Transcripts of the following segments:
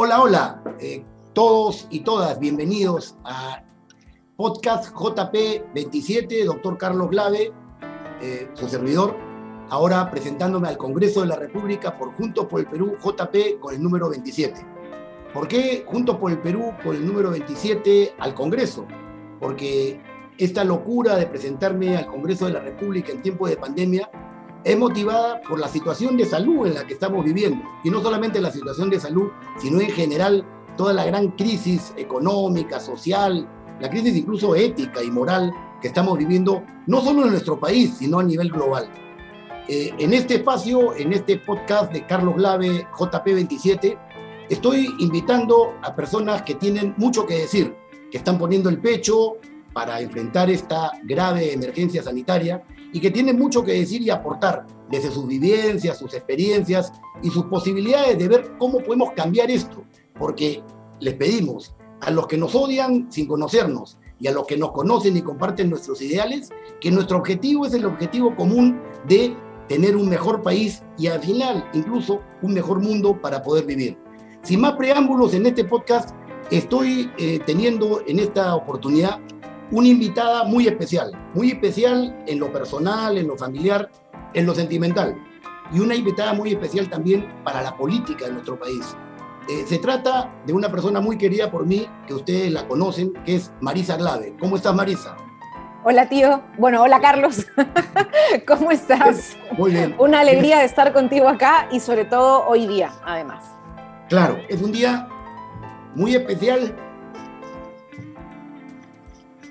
Hola, hola, todos y todas, bienvenidos a Podcast JP27, doctor Carlos Glave, su servidor, ahora presentándome al Congreso de la República por Juntos por el Perú, JP con el número 27. ¿Por qué Juntos por el Perú con el número 27 al Congreso? Porque esta locura de presentarme al Congreso de la República en tiempo de pandemia es motivada por la situación de salud en la que estamos viviendo. Y no solamente la situación de salud, sino en general toda la gran crisis económica, social, la crisis incluso ética y moral que estamos viviendo, no solo en nuestro país, sino a nivel global. En este espacio, en este podcast de Carlos Glave, JP27, estoy invitando a personas que tienen mucho que decir, que están poniendo el pecho para enfrentar esta grave emergencia sanitaria y que tienen mucho que decir y aportar desde sus vivencias, sus experiencias y sus posibilidades de ver cómo podemos cambiar esto. Porque les pedimos a los que nos odian sin conocernos y a los que nos conocen y comparten nuestros ideales, que nuestro objetivo es el objetivo común de tener un mejor país y al final incluso un mejor mundo para poder vivir. Sin más preámbulos en este podcast, estoy teniendo en esta oportunidad una invitada muy especial en lo personal, en lo familiar, en lo sentimental, y una invitada muy especial también para la política de nuestro país. Se trata de una persona muy querida por mí, que ustedes la conocen, que es Marisa Glave. ¿Cómo estás, Marisa? Hola, tío. Bueno, hola, Carlos. ¿Cómo estás? Muy bien. Una alegría de estar contigo acá y sobre todo hoy día, además. Claro, es un día muy especial.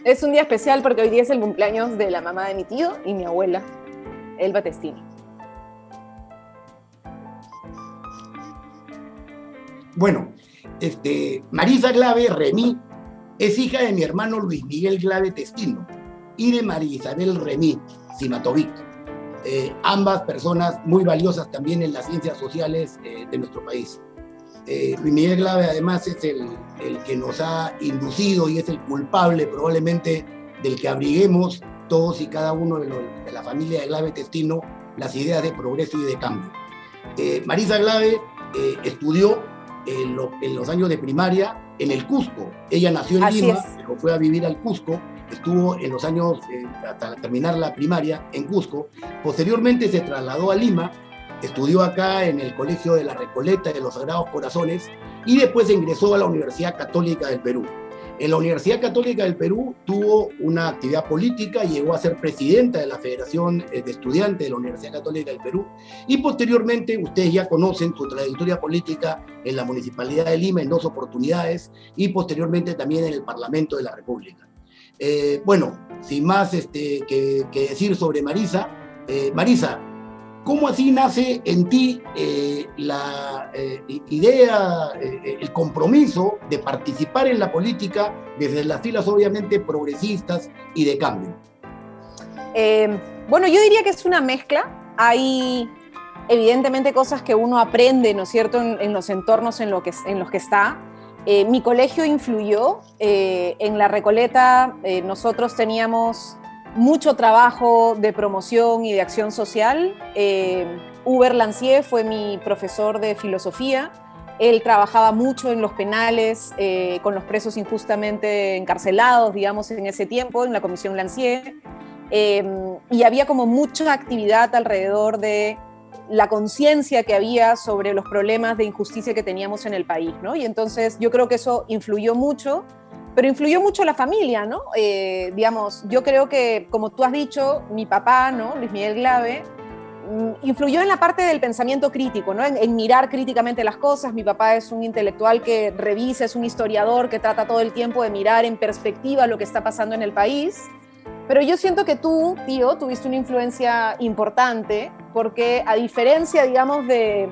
Es un día especial porque hoy día es el cumpleaños de la mamá de mi tío y mi abuela, Elba Testini. Bueno, Marisa Glave Remí es hija de mi hermano Luis Miguel Glave Testino y de María Isabel Remí Simatovic, ambas personas muy valiosas también en las ciencias sociales de nuestro país. Luis Miguel Glave además es el que nos ha inducido y es el culpable probablemente del que abriguemos todos y cada uno de la familia de Glave Testino las ideas de progreso y de cambio. Marisa Glave estudió en los años de primaria en el Cusco. Ella nació en Lima, pero fue a vivir al Cusco, estuvo en los años hasta terminar la primaria en Cusco. Posteriormente se trasladó a Lima, estudió acá en el Colegio de la Recoleta de los Sagrados Corazones y después ingresó a la Universidad Católica del Perú. En la Universidad Católica del Perú tuvo una actividad política, llegó a ser presidenta de la Federación de Estudiantes de la Universidad Católica del Perú y posteriormente ustedes ya conocen su trayectoria política en la Municipalidad de Lima en 2 oportunidades y posteriormente también en el Parlamento de la República. Bueno, sin más que decir sobre Marisa, Marisa, ¿cómo así nace en ti la idea, el compromiso de participar en la política desde las filas obviamente progresistas y de cambio? Bueno, yo diría que es una mezcla. Hay evidentemente cosas que uno aprende, ¿no es cierto?, en los entornos en los que está. Mi colegio influyó. En La Recoleta nosotros teníamos mucho trabajo de promoción y de acción social. Hubert Lancier fue mi profesor de filosofía. Él trabajaba mucho en los penales, con los presos injustamente encarcelados, digamos, en ese tiempo, en la Comisión Lancier. Y había como mucha actividad alrededor de la conciencia que había sobre los problemas de injusticia que teníamos en el país, ¿no? Y entonces yo creo que eso influyó mucho. Pero influyó mucho la familia, ¿no? Digamos, yo creo que, como tú has dicho, mi papá, ¿no?, Luis Miguel Glave, influyó en la parte del pensamiento crítico, ¿no?, en mirar críticamente las cosas. Mi papá es un intelectual que revisa, es un historiador que trata todo el tiempo de mirar en perspectiva lo que está pasando en el país. Pero yo siento que tú, tío, tuviste una influencia importante porque, a diferencia, digamos, de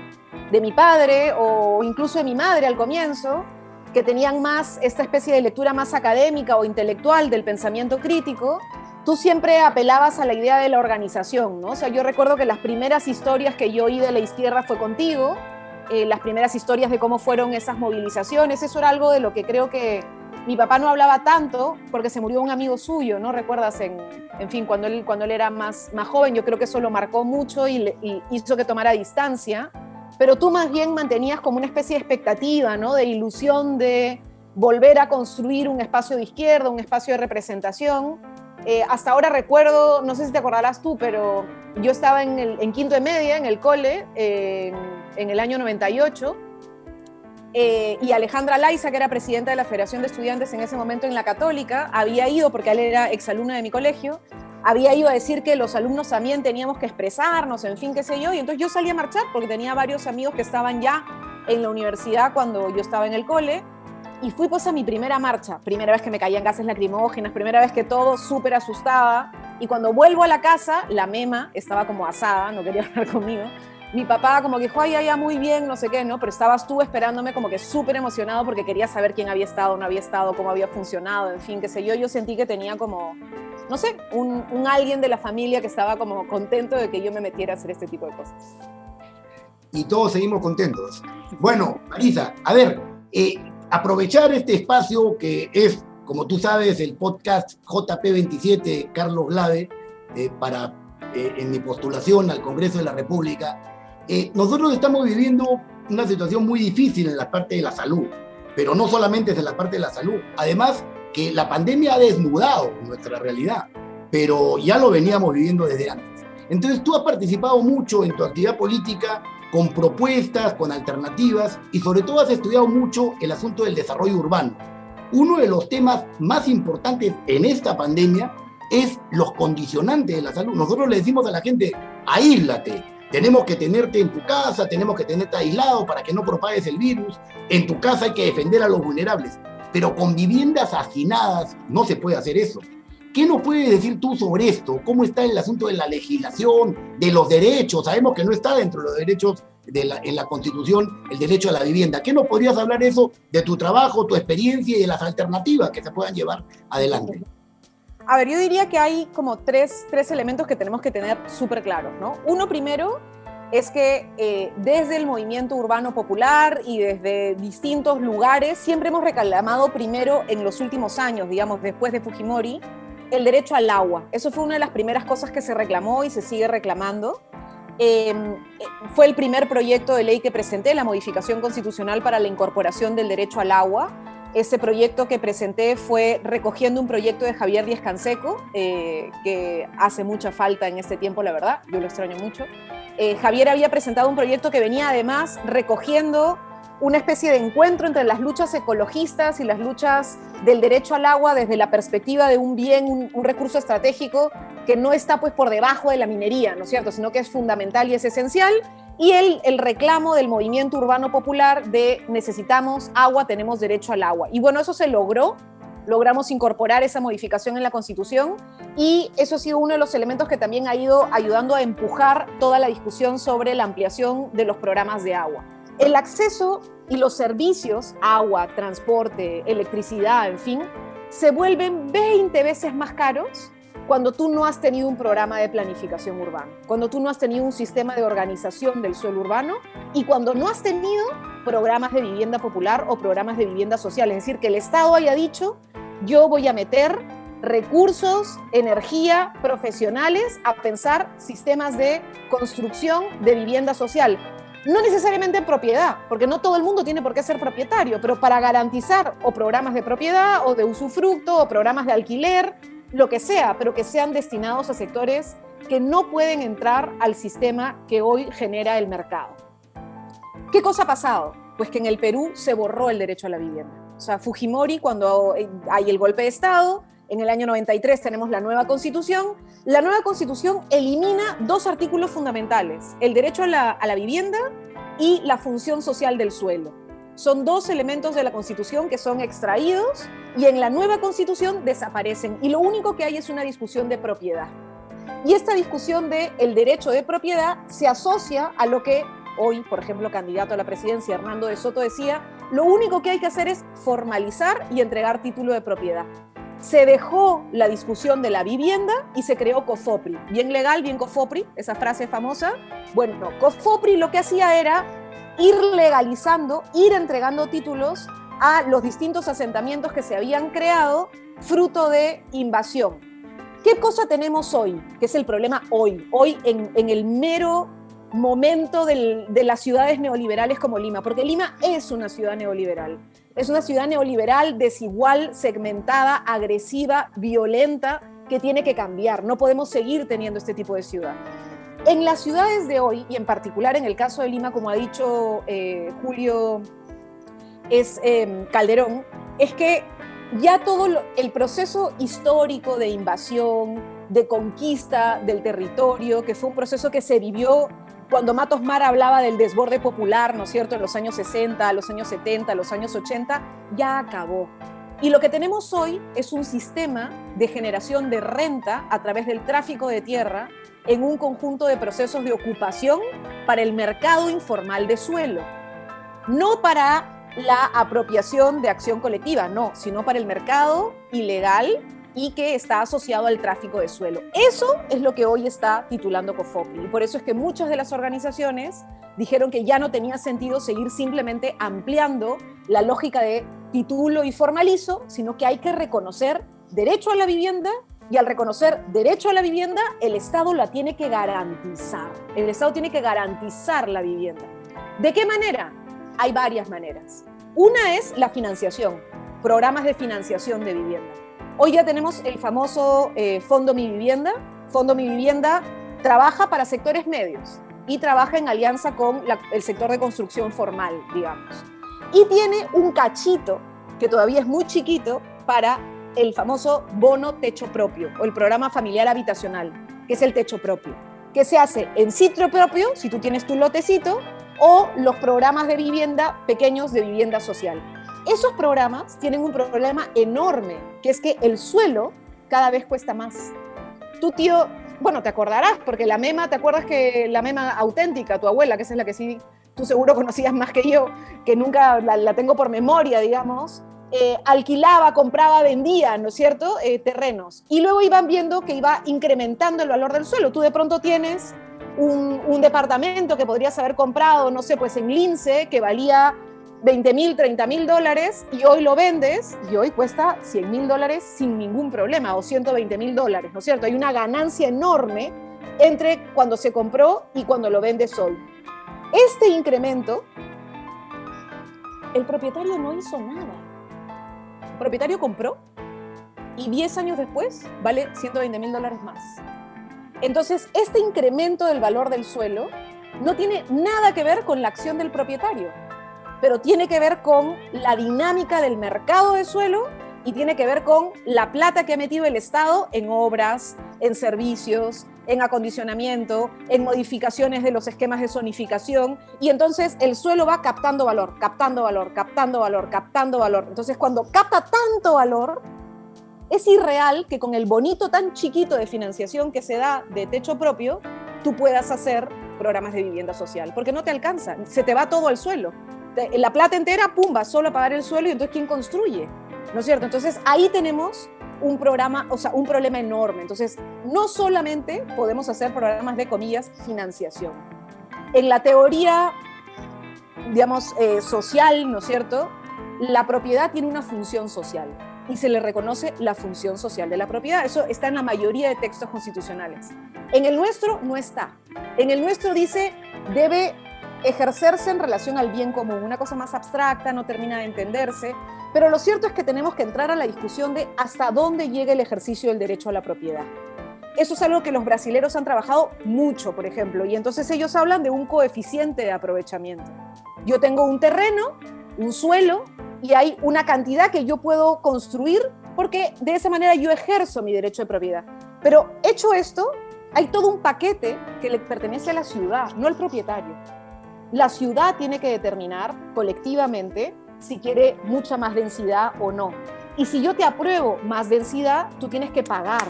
mi padre o incluso de mi madre al comienzo, que tenían más esta especie de lectura más académica o intelectual del pensamiento crítico, tú siempre apelabas a la idea de la organización, ¿no? O sea, yo recuerdo que las primeras historias que yo oí de la izquierda fue contigo, las primeras historias de cómo fueron esas movilizaciones. Eso era algo de lo que creo que mi papá no hablaba tanto porque se murió un amigo suyo, ¿no? ¿Recuerdas? En fin, cuando él era más joven, yo creo que eso lo marcó mucho y hizo que tomara distancia. pero tú más bien mantenías como una especie de expectativa, ¿no? De ilusión de volver a construir un espacio de izquierda, un espacio de representación. Hasta ahora recuerdo, no sé si te acordarás tú, pero yo estaba en quinto de media, en el cole, en el año 98, y Alejandra Laiza, que era presidenta de la Federación de Estudiantes en ese momento en la Católica, había ido, porque él era exalumno de mi colegio, había ido a decir que los alumnos también teníamos que expresarnos, en fin, qué sé yo, y entonces yo salí a marchar porque tenía varios amigos que estaban ya en la universidad cuando yo estaba en el cole, y fui pues a mi primera marcha, primera vez que me caían gases lacrimógenas, primera vez que todo, súper asustada, y cuando vuelvo a la casa, la mema estaba como asada, no quería hablar conmigo. Mi papá como que dijo, ay, ya, muy bien, no sé qué, ¿no? Pero estabas tú esperándome como que súper emocionado porque quería saber quién había estado, no había estado, cómo había funcionado, en fin, qué sé yo. Yo sentí que tenía como, no sé, un alguien de la familia que estaba como contento de que yo me metiera a hacer este tipo de cosas. Y todos seguimos contentos. Bueno, Marisa, a ver, aprovechar este espacio que es, como tú sabes, el podcast JP27 Carlos Glave, para en mi postulación al Congreso de la República. Nosotros estamos viviendo una situación muy difícil en la parte de la salud, pero no solamente es en la parte de la salud. Además, que la pandemia ha desnudado nuestra realidad, pero ya lo veníamos viviendo desde antes. Entonces, tú has participado mucho en tu actividad política con propuestas, con alternativas, y sobre todo has estudiado mucho el asunto del desarrollo urbano. Uno de los temas más importantes en esta pandemia es los condicionantes de la salud. Nosotros le decimos a la gente, aíslate, tenemos que tenerte en tu casa, tenemos que tenerte aislado para que no propagues el virus, en tu casa hay que defender a los vulnerables, pero con viviendas hacinadas no se puede hacer eso. ¿Qué nos puedes decir tú sobre esto? ¿Cómo está el asunto de la legislación, de los derechos? Sabemos que no está dentro de los derechos en la Constitución el derecho a la vivienda. ¿Qué nos podrías hablar eso de tu trabajo, tu experiencia y de las alternativas que se puedan llevar adelante? A ver, yo diría que hay como tres elementos que tenemos que tener súper claros, ¿no? Uno primero es que desde el movimiento urbano popular y desde distintos lugares siempre hemos reclamado primero en los últimos años, digamos, después de Fujimori, el derecho al agua. Eso fue una de las primeras cosas que se reclamó y se sigue reclamando. Fue el primer proyecto de ley que presenté, la modificación constitucional para la incorporación del derecho al agua. Ese proyecto que presenté fue recogiendo un proyecto de Javier Díaz-Canseco, que hace mucha falta en este tiempo, la verdad, yo lo extraño mucho. Javier había presentado un proyecto que venía además recogiendo una especie de encuentro entre las luchas ecologistas y las luchas del derecho al agua desde la perspectiva de un bien, un recurso estratégico que no está pues por debajo de la minería, ¿no es cierto?, sino que es fundamental y es esencial. Y el reclamo del movimiento urbano popular de necesitamos agua, tenemos derecho al agua. Y bueno, eso se logró, logramos incorporar esa modificación en la Constitución y eso ha sido uno de los elementos que también ha ido ayudando a empujar toda la discusión sobre la ampliación de los programas de agua. El acceso y los servicios, agua, transporte, electricidad, en fin, se vuelven 20 veces más caros cuando tú no has tenido un programa de planificación urbana, cuando tú no has tenido un sistema de organización del suelo urbano y cuando no has tenido programas de vivienda popular o programas de vivienda social. Es decir, que el Estado haya dicho, yo voy a meter recursos, energía, profesionales a pensar sistemas de construcción de vivienda social. No necesariamente en propiedad, porque no todo el mundo tiene por qué ser propietario, pero para garantizar o programas de propiedad o de usufructo o programas de alquiler, lo que sea, pero que sean destinados a sectores que no pueden entrar al sistema que hoy genera el mercado. ¿Qué cosa ha pasado? Pues que en el Perú se borró el derecho a la vivienda. O sea, Fujimori, cuando hay el golpe de Estado, en el año 93 tenemos la nueva Constitución. La nueva Constitución elimina dos artículos fundamentales, el derecho a la vivienda y la función social del suelo. Son dos elementos de la Constitución que son extraídos y en la nueva Constitución desaparecen. Y lo único que hay es una discusión de propiedad. Y esta discusión del derecho de propiedad se asocia a lo que hoy, por ejemplo, candidato a la presidencia Hernando de Soto decía, lo único que hay que hacer es formalizar y entregar título de propiedad. Se dejó la discusión de la vivienda y se creó COFOPRI. Bien legal, bien COFOPRI, esa frase famosa. Bueno, COFOPRI lo que hacía era ir legalizando, ir entregando títulos a los distintos asentamientos que se habían creado fruto de invasión. ¿Qué cosa tenemos hoy? Que es el problema hoy. Hoy en el mero momento de las ciudades neoliberales como Lima, porque Lima es una ciudad neoliberal. Es una ciudad neoliberal desigual, segmentada, agresiva, violenta, que tiene que cambiar. No podemos seguir teniendo este tipo de ciudad. En las ciudades de hoy, y en particular en el caso de Lima, como ha dicho Julio Calderón, es que ya todo el proceso histórico de invasión, de conquista del territorio, que fue un proceso que se vivió cuando Matos Mara hablaba del desborde popular, ¿no es cierto?, en los años 60, los años 70, los años 80, ya acabó. Y lo que tenemos hoy es un sistema de generación de renta a través del tráfico de tierra en un conjunto de procesos de ocupación para el mercado informal de suelo. No para la apropiación de acción colectiva, no, sino para el mercado ilegal y que está asociado al tráfico de suelo. Eso es lo que hoy está titulando COFOPRI, y por eso es que muchas de las organizaciones dijeron que ya no tenía sentido seguir simplemente ampliando la lógica de titulo y formalizo, sino que hay que reconocer derecho a la vivienda, y al reconocer derecho a la vivienda, el Estado la tiene que garantizar. El Estado tiene que garantizar la vivienda. ¿De qué manera? Hay varias maneras. Una es la financiación, programas de financiación de vivienda. Hoy ya tenemos el famoso Fondo Mi Vivienda. Fondo Mi Vivienda trabaja para sectores medios y trabaja en alianza con el sector de construcción formal, digamos. Y tiene un cachito, que todavía es muy chiquito, para el famoso bono techo propio o el programa familiar habitacional, que es el techo propio, que se hace en sitio propio, si tú tienes tu lotecito, o los programas de vivienda pequeños de vivienda social. Esos programas tienen un problema enorme, que es que el suelo cada vez cuesta más. Tu tío, bueno, te acordarás, porque la MEMA, ¿te acuerdas que la MEMA auténtica, tu abuela, que esa es la que sí, tú seguro conocías más que yo, que nunca la tengo por memoria, digamos, alquilaba, compraba, vendía, ¿no es cierto?, terrenos. Y luego iban viendo que iba incrementando el valor del suelo. Tú de pronto tienes un departamento que podrías haber comprado, no sé, pues en Lince, que valía $20,000, $30,000, y hoy lo vendes y hoy cuesta $100,000 sin ningún problema, o $120,000, ¿no es cierto? Hay una ganancia enorme entre cuando se compró y cuando lo vendes hoy. Este incremento, el propietario no hizo nada. El propietario compró y 10 años después vale $120,000 más. Entonces, este incremento del valor del suelo no tiene nada que ver con la acción del propietario, pero tiene que ver con la dinámica del mercado de suelo y tiene que ver con la plata que ha metido el Estado en obras, en servicios, en acondicionamiento, en modificaciones de los esquemas de zonificación, y entonces el suelo va captando valor, captando valor, captando valor, captando valor. Entonces, cuando capta tanto valor, es irreal que con el bonito tan chiquito de financiación que se da de techo propio, tú puedas hacer programas de vivienda social, porque no te alcanza, se te va todo al suelo. La plata entera, pum, va solo a pagar el suelo, y entonces ¿quién construye? ¿No es cierto? Entonces ahí tenemos un programa, o sea, un problema enorme. Entonces, no solamente podemos hacer programas de, comillas, financiación. En la teoría, digamos, social, ¿no es cierto?, la propiedad tiene una función social y se le reconoce la función social de la propiedad. Eso está en la mayoría de textos constitucionales. En el nuestro no está. En el nuestro dice, debe ejercerse en relación al bien común, una cosa más abstracta, no termina de entenderse, pero lo cierto es que tenemos que entrar a la discusión de hasta dónde llega el ejercicio del derecho a la propiedad. Eso es algo que los brasileros han trabajado mucho, por ejemplo, y entonces ellos hablan de un coeficiente de aprovechamiento. Yo tengo un terreno, un suelo, y hay una cantidad que yo puedo construir porque de esa manera yo ejerzo mi derecho de propiedad. Pero hecho esto, hay todo un paquete que le pertenece a la ciudad, no al propietario. La ciudad tiene que determinar colectivamente si quiere mucha más densidad o no. Y si yo te apruebo más densidad, tú tienes que pagar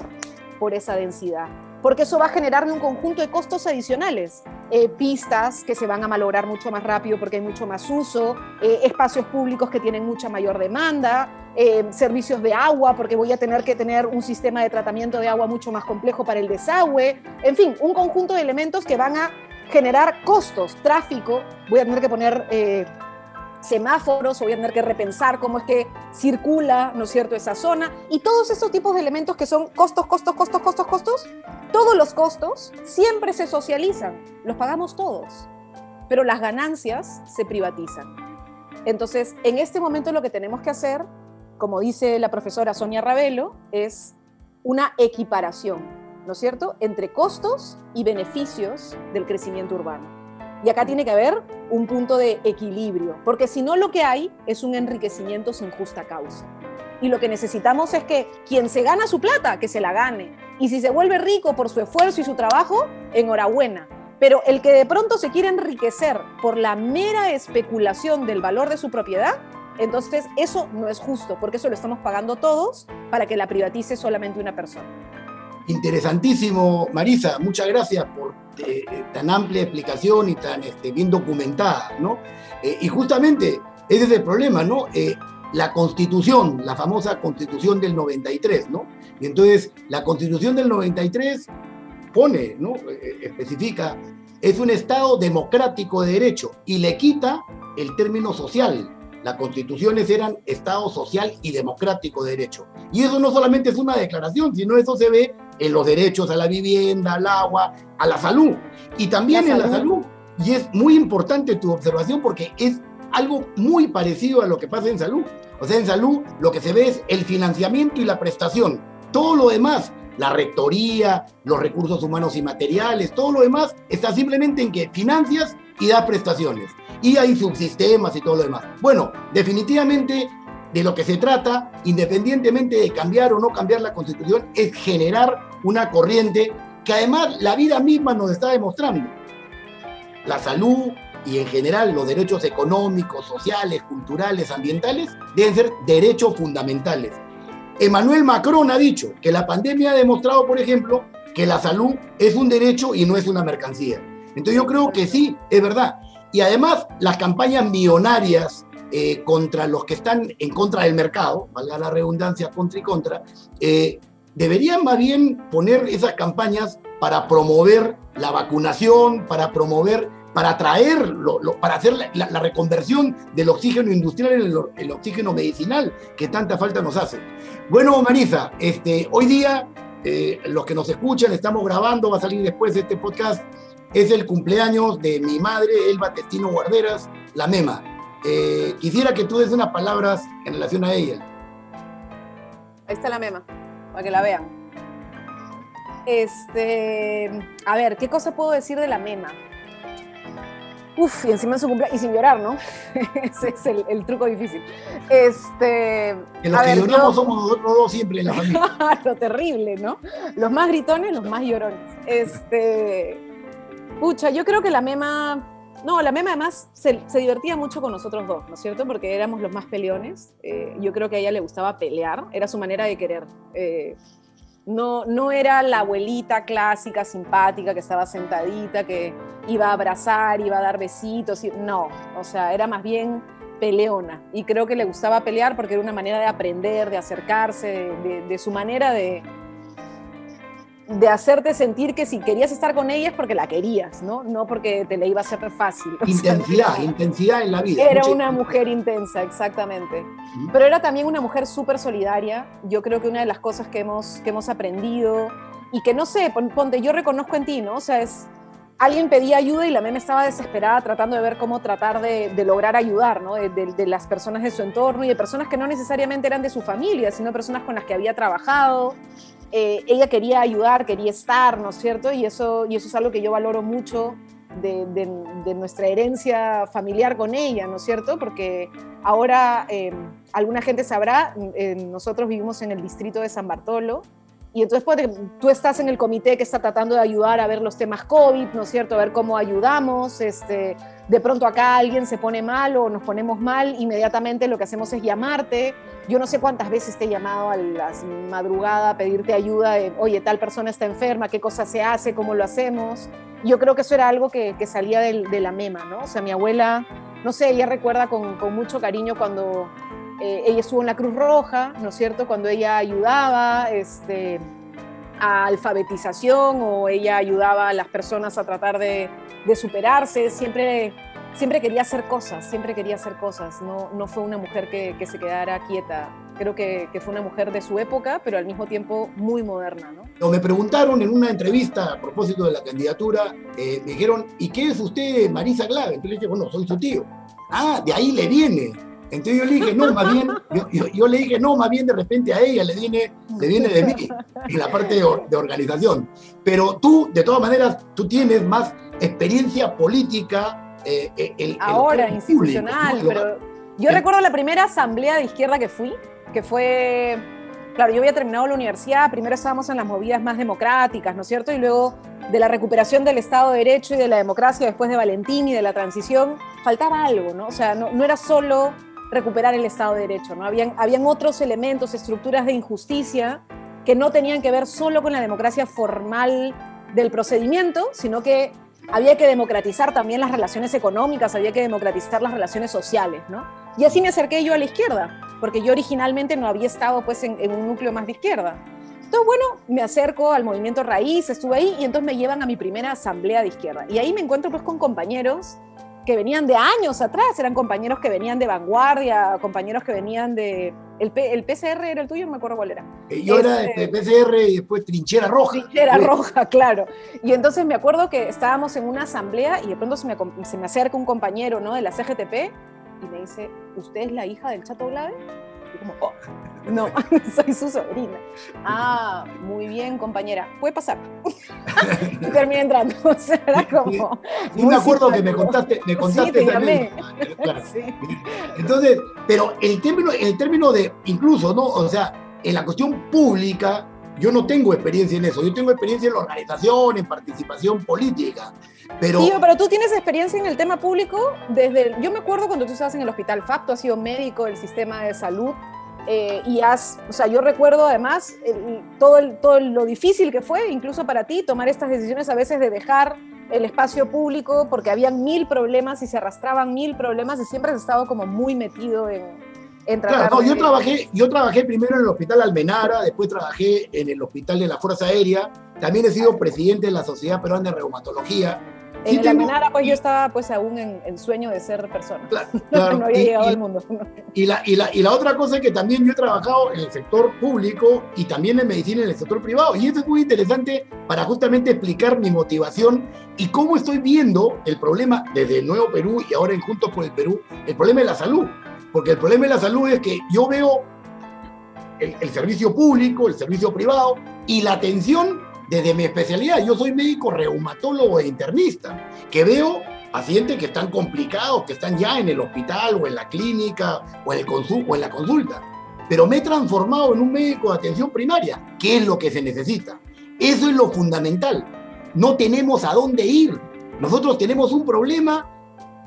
por esa densidad, porque eso va a generarme un conjunto de costos adicionales. Pistas que se van a malograr mucho más rápido porque hay mucho más uso, espacios públicos que tienen mucha mayor demanda, servicios de agua porque voy a tener que tener un sistema de tratamiento de agua mucho más complejo para el desagüe, en fin, un conjunto de elementos que van a generar costos, tráfico, voy a tener que poner semáforos, o voy a tener que repensar cómo es que circula, ¿no es cierto?, esa zona, y todos esos tipos de elementos que son costos, todos los costos siempre se socializan, los pagamos todos, pero las ganancias se privatizan. Entonces, en este momento lo que tenemos que hacer, como dice la profesora Sonia Ravelo, es una equiparación, ¿no es cierto?, entre costos y beneficios del crecimiento urbano. Y acá tiene que haber un punto de equilibrio, porque si no, lo que hay es un enriquecimiento sin justa causa. Y lo que necesitamos es que quien se gana su plata, que se la gane. Y si se vuelve rico por su esfuerzo y su trabajo, enhorabuena. Pero el que de pronto se quiere enriquecer por la mera especulación del valor de su propiedad, entonces eso no es justo, porque eso lo estamos pagando todos para que la privatice solamente una persona. Interesantísimo, Marisa. Muchas gracias por tan amplia explicación y tan bien documentada, ¿no? Y justamente ese es el problema, ¿no? La Constitución, la famosa Constitución del 93, ¿no? Y entonces la Constitución del 93 pone, ¿no? Especifica, es un Estado democrático de derecho y le quita el término social. Las constituciones eran Estado social y democrático de derecho. Y eso no solamente es una declaración, sino eso se ve en los derechos a la vivienda, al agua, a la salud. Y también en la salud. Y es muy importante tu observación porque es algo muy parecido a lo que pasa en salud. O sea, en salud lo que se ve es el financiamiento y la prestación. Todo lo demás, la rectoría, los recursos humanos y materiales, todo lo demás está simplemente en que financias y das prestaciones. Y hay subsistemas y todo lo demás. Bueno, definitivamente de lo que se trata, independientemente de cambiar o no cambiar la Constitución, es generar una corriente que además la vida misma nos está demostrando. La salud y en general los derechos económicos, sociales, culturales, ambientales deben ser derechos fundamentales. Emmanuel Macron ha dicho que la pandemia ha demostrado, por ejemplo, que la salud es un derecho y no es una mercancía. Entonces yo creo que sí, es verdad. Y además las campañas millonarias contra los que están en contra del mercado, valga la redundancia, contra y contra, deberían más bien poner esas campañas para promover la vacunación, para atraer, para hacer la reconversión del oxígeno industrial en el oxígeno medicinal que tanta falta nos hace. Bueno, Marisa, hoy día, los que nos escuchan, estamos grabando, va a salir después este podcast, es el cumpleaños de mi madre, Elba Testino Guarderas, la Mema. Quisiera que tú des unas palabras en relación a ella. Ahí está la Mema, para que la vean. A ver, ¿qué cosa puedo decir de la Mema? Uf, y encima en su cumpleaños, y sin llorar, ¿no? Ese es el truco difícil. Que los que lloramos somos nosotros dos siempre en la familia. Lo terrible, ¿no? Los más gritones, los más llorones. Pucha, yo creo que la Mema además se divertía mucho con nosotros dos, ¿no es cierto? Porque éramos los más peleones. Yo creo que a ella le gustaba pelear, era su manera de querer. No era la abuelita clásica, simpática, que estaba sentadita, que iba a abrazar, iba a dar besitos. No, o sea, era más bien peleona. Y creo que le gustaba pelear porque era una manera de aprender, de acercarse, de su manera de hacerte sentir que si querías estar con ella es porque la querías, ¿no? No porque te la iba a hacer fácil. Intensidad en la vida. Era una mujer intensa, exactamente. Pero era también una mujer súper solidaria. Yo creo que una de las cosas que hemos aprendido y que no sé, ponte, yo reconozco en ti, ¿no? O sea, alguien pedía ayuda y la Mema estaba desesperada tratando de ver cómo tratar de lograr ayudar, ¿no? De las personas de su entorno y de personas que no necesariamente eran de su familia, sino personas con las que había trabajado. Ella quería ayudar, quería estar, ¿no es cierto? Y eso es algo que yo valoro mucho de nuestra herencia familiar con ella, ¿no es cierto? Porque ahora alguna gente sabrá, nosotros vivimos en el distrito de San Bartolo, y entonces tú estás en el comité que está tratando de ayudar a ver los temas COVID, ¿no es cierto? A ver cómo ayudamos. De pronto acá alguien se pone mal o nos ponemos mal, inmediatamente lo que hacemos es llamarte. Yo no sé cuántas veces te he llamado a las madrugadas a pedirte ayuda de, oye, tal persona está enferma, qué cosa se hace, cómo lo hacemos. Yo creo que eso era algo que salía de la Mema, ¿no? O sea, mi abuela, no sé, ella recuerda con mucho cariño cuando ella estuvo en la Cruz Roja, ¿no es cierto? Cuando ella ayudaba a alfabetización o ella ayudaba a las personas a tratar de superarse. Siempre siempre quería hacer cosas, no fue una mujer que se quedara quieta. Creo que fue una mujer de su época, pero al mismo tiempo muy moderna, ¿no? Me preguntaron en una entrevista a propósito de la candidatura, me dijeron, ¿y qué es usted, Marisa Glave? Entonces le dije, bueno, soy su tío. Ah, de ahí le viene. Entonces yo le dije, no, más bien, yo le dije, no, más bien de repente a ella le viene de mí, en la parte de organización. Pero tú, de todas maneras, tú tienes más experiencia política. Ahora, institucional, público, ¿no? Pero yo recuerdo la primera asamblea de izquierda que fui, que fue, claro, yo había terminado la universidad, primero estábamos en las movidas más democráticas, ¿no es cierto? Y luego de la recuperación del Estado de Derecho y de la democracia después de Valentín y de la transición, faltaba algo, ¿no? O sea, no era solo recuperar el Estado de Derecho, ¿no? Habían otros elementos, estructuras de injusticia que no tenían que ver solo con la democracia formal del procedimiento, sino que había que democratizar también las relaciones económicas, había que democratizar las relaciones sociales, ¿no? Y así me acerqué yo a la izquierda, porque yo originalmente no había estado pues, en un núcleo más de izquierda. Entonces, bueno, me acerco al movimiento Raíz, estuve ahí, y entonces me llevan a mi primera asamblea de izquierda. Y ahí me encuentro pues, con compañeros que venían de años atrás, eran compañeros que venían de Vanguardia, compañeros que venían de... ¿El PCR era el tuyo? No me acuerdo cuál era. Yo era de PCR y después Trinchera Roja. Trinchera Roja, claro. Y entonces me acuerdo que estábamos en una asamblea y de pronto se me acerca un compañero, ¿no?, de la CGTP y me dice, ¿usted es la hija del Chato Glave? Y como, oh, no, soy su sobrina. Ah, muy bien, compañera. Puede pasar. Y terminé entrando. O sea, era como... Sí, me acuerdo que me contaste sí, esa claro. Sí. Entonces, pero el término de incluso, ¿no? O sea, en la cuestión pública, yo no tengo experiencia en eso. Yo tengo experiencia en la organización, en participación política. Pero tú tienes experiencia en el tema público yo me acuerdo cuando tú estabas en el Hospital FAP, tú has sido médico del sistema de salud o sea, yo recuerdo además todo lo difícil que fue, incluso para ti, tomar estas decisiones a veces de dejar el espacio público porque habían 1000 problemas y se arrastraban 1000 problemas y siempre has estado como muy metido en tratar. Claro, no, yo trabajé primero en el Hospital Almenara, después trabajé en el Hospital de la Fuerza Aérea, también he sido presidente de la Sociedad Peruana de Reumatología. En el Almenara, pues yo estaba pues aún en sueño de ser persona. Claro, no había llegado al mundo. Y la otra cosa es que también yo he trabajado en el sector público y también en medicina en el sector privado. Y esto es muy interesante para justamente explicar mi motivación y cómo estoy viendo el problema desde el Nuevo Perú y ahora en Juntos por el Perú, el problema de la salud. Porque el problema de la salud es que yo veo el servicio público, el servicio privado y la atención desde mi especialidad. Yo soy médico reumatólogo e internista, que veo pacientes que están complicados, que están ya en el hospital o en la clínica o en la consulta. Pero me he transformado en un médico de atención primaria, que es lo que se necesita. Eso es lo fundamental. No tenemos a dónde ir. Nosotros tenemos un problema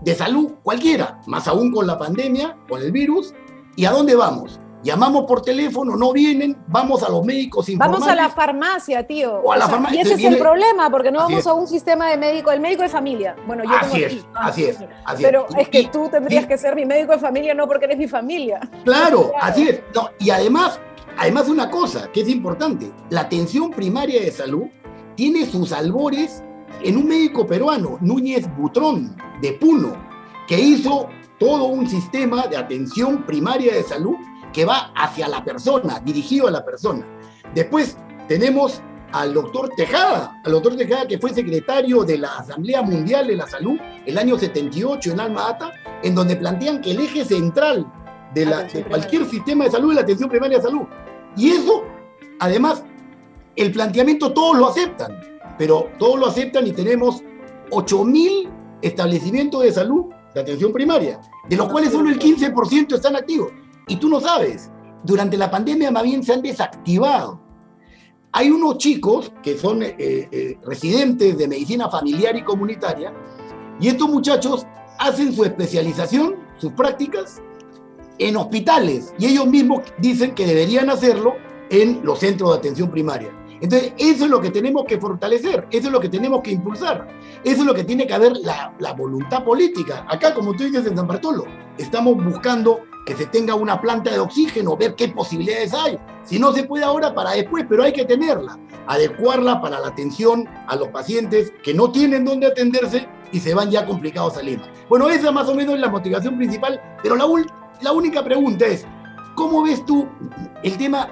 de salud cualquiera, más aún con la pandemia, con el virus. ¿Y a dónde vamos? Llamamos por teléfono, no vienen, vamos a los médicos informales. Vamos a la farmacia, tío. O a la farmacia. Y ese es el problema, porque no vamos a un sistema de médico, el médico de familia. Bueno, yo así es. Pero es que tú tendrías que ser mi médico de familia, no porque eres mi familia. Claro, así es. No, y además una cosa que es importante, la atención primaria de salud tiene sus albores en un médico peruano, Núñez Butrón, de Puno, que hizo todo un sistema de atención primaria de salud que va hacia la persona, dirigido a la persona. Después tenemos al doctor Tejada que fue secretario de la Asamblea Mundial de la Salud el año 78 en Alma Ata, en donde plantean que el eje central de cualquier sistema de salud es la atención primaria de salud. Y eso, además, el planteamiento todos lo aceptan, pero todos lo aceptan y tenemos 8.000 establecimientos de salud de atención primaria, de los cuales solo el 15% están activos. Y tú no sabes, durante la pandemia más bien se han desactivado. Hay unos chicos que son residentes de medicina familiar y comunitaria, y estos muchachos hacen su especialización, sus prácticas, en hospitales, y ellos mismos dicen que deberían hacerlo en los centros de atención primaria. Entonces, eso es lo que tenemos que fortalecer, eso es lo que tenemos que impulsar, eso es lo que tiene que haber la voluntad política. Acá, como tú dices en San Bartolo, estamos buscando que se tenga una planta de oxígeno, ver qué posibilidades hay. Si no se puede ahora, para después, pero hay que tenerla, adecuarla para la atención a los pacientes que no tienen dónde atenderse y se van ya complicados a Lima. Bueno, esa más o menos es la motivación principal, pero la única pregunta es, ¿cómo ves tú el tema,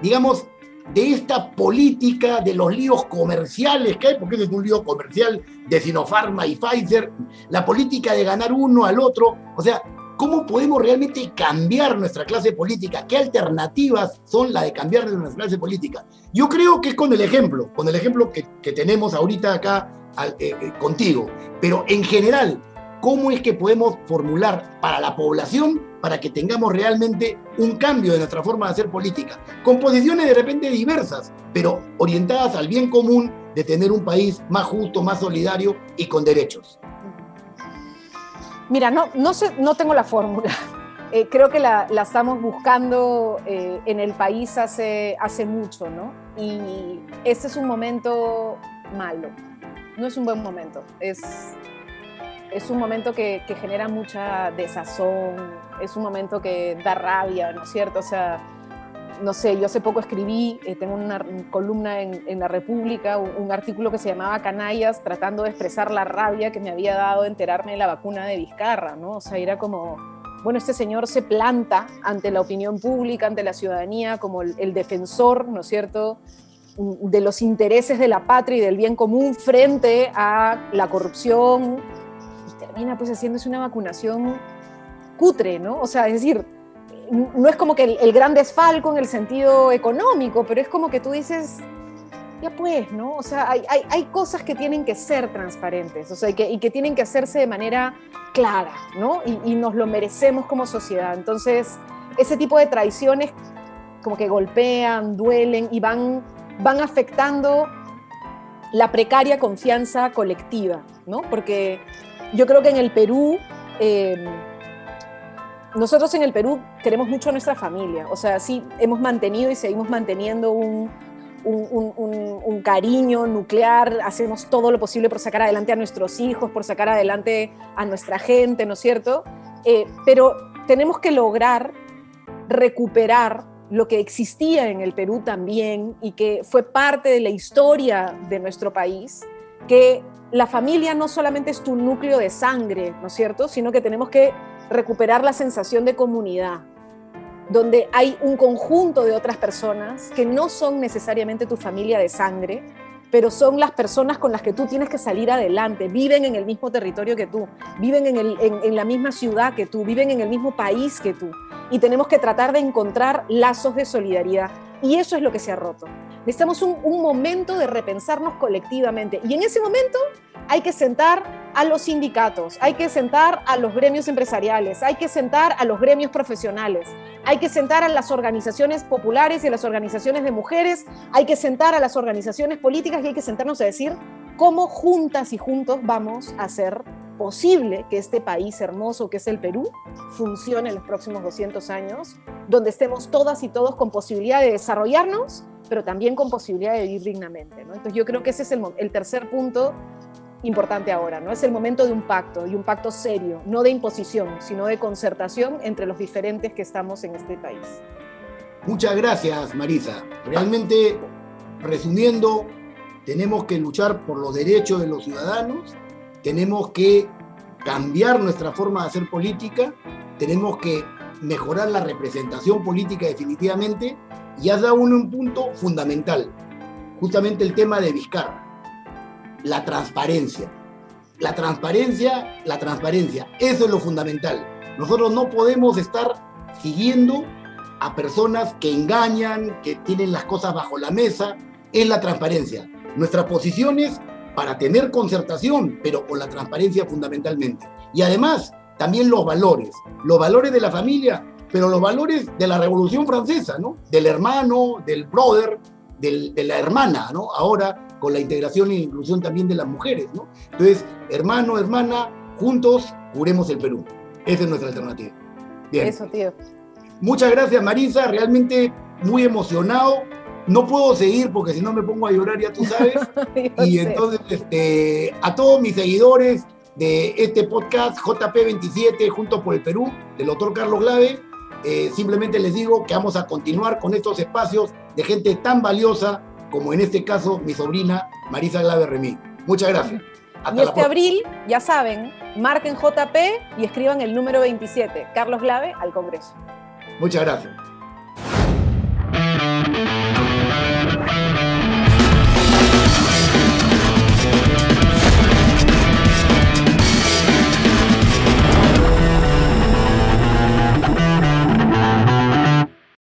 digamos, de esta política de los líos comerciales que hay, porque ese es un lío comercial de Sinopharma y Pfizer, la política de ganar uno al otro? O sea, ¿cómo podemos realmente cambiar nuestra clase política? ¿Qué alternativas son las de cambiar nuestra clase política? Yo creo que es con el ejemplo que tenemos ahorita acá contigo, pero en general, ¿cómo es que podemos formular para la población para que tengamos realmente un cambio de nuestra forma de hacer política? Con posiciones de repente diversas, pero orientadas al bien común de tener un país más justo, más solidario y con derechos. Mira, no sé, no tengo la fórmula. Creo que la estamos buscando en el país hace mucho, ¿no? Y este es un momento malo. No es un buen momento. Es un momento que genera mucha desazón, es un momento que da rabia, ¿no es cierto? O sea, no sé, yo hace poco escribí, tengo una columna en La República, un artículo que se llamaba Canallas, tratando de expresar la rabia que me había dado de enterarme de la vacuna de Vizcarra, ¿no? O sea, era como, bueno, este señor se planta ante la opinión pública, ante la ciudadanía, como el defensor, ¿no es cierto?, de los intereses de la patria y del bien común frente a la corrupción, y termina pues haciéndose una vacunación cutre, ¿no? O sea, es decir, no es como que el gran desfalco en el sentido económico, pero es como que tú dices, ya pues, ¿no? O sea, hay cosas que tienen que ser transparentes, o sea, y que tienen que hacerse de manera clara, ¿no? Y nos lo merecemos como sociedad. Entonces, ese tipo de traiciones como que golpean, duelen y van afectando la precaria confianza colectiva, ¿no? Porque yo creo que en el Perú, nosotros en el Perú queremos mucho a nuestra familia, o sea, sí hemos mantenido y seguimos manteniendo un cariño nuclear, hacemos todo lo posible por sacar adelante a nuestros hijos, por sacar adelante a nuestra gente, ¿no es cierto? Pero tenemos que lograr recuperar lo que existía en el Perú también y que fue parte de la historia de nuestro país, que la familia no solamente es tu núcleo de sangre, ¿no es cierto?, sino que tenemos que recuperar la sensación de comunidad, donde hay un conjunto de otras personas que no son necesariamente tu familia de sangre, pero son las personas con las que tú tienes que salir adelante, viven en el mismo territorio que tú, viven en la misma ciudad que tú, viven en el mismo país que tú, y tenemos que tratar de encontrar lazos de solidaridad, y eso es lo que se ha roto. Necesitamos un momento de repensarnos colectivamente, y en ese momento hay que sentar a los sindicatos, hay que sentar a los gremios empresariales, hay que sentar a los gremios profesionales, hay que sentar a las organizaciones populares y a las organizaciones de mujeres, hay que sentar a las organizaciones políticas y hay que sentarnos a decir cómo juntas y juntos vamos a hacer posible que este país hermoso que es el Perú funcione en los próximos 200 años, donde estemos todas y todos con posibilidad de desarrollarnos, pero también con posibilidad de vivir dignamente, ¿no? Entonces yo creo que ese es el tercer punto importante ahora, ¿no? Es el momento de un pacto, y un pacto serio, no de imposición, sino de concertación entre los diferentes que estamos en este país. Muchas gracias, Marisa. Realmente, resumiendo, tenemos que luchar por los derechos de los ciudadanos, tenemos que cambiar nuestra forma de hacer política, tenemos que mejorar la representación política definitivamente, y has dado un punto fundamental, justamente el tema de Vizcarra. La transparencia, eso es lo fundamental. Nosotros no podemos estar siguiendo a personas que engañan, que tienen las cosas bajo la mesa. Es la transparencia. Nuestras posiciones para tener concertación, pero con la transparencia fundamentalmente. Y además, también los valores de la familia, pero los valores de la Revolución Francesa, ¿no? Del hermano, del brother, de la hermana, ¿no? Ahora, con la integración e inclusión también de las mujeres, ¿no? Entonces, hermano, hermana, juntos curemos el Perú. Esa es nuestra alternativa. Bien. Eso, tío. Muchas gracias, Marisa, realmente muy emocionado. No puedo seguir porque si no me pongo a llorar, ya tú sabes. Y sé. Entonces, a todos mis seguidores de este podcast JP27 Juntos por el Perú, del doctor Carlos Glave, simplemente les digo que vamos a continuar con estos espacios de gente tan valiosa como en este caso mi sobrina Marisa Glave Remí. Muchas gracias. Y este abril, ya saben, marquen JP y escriban el número 27, Carlos Glave, al Congreso. Muchas gracias.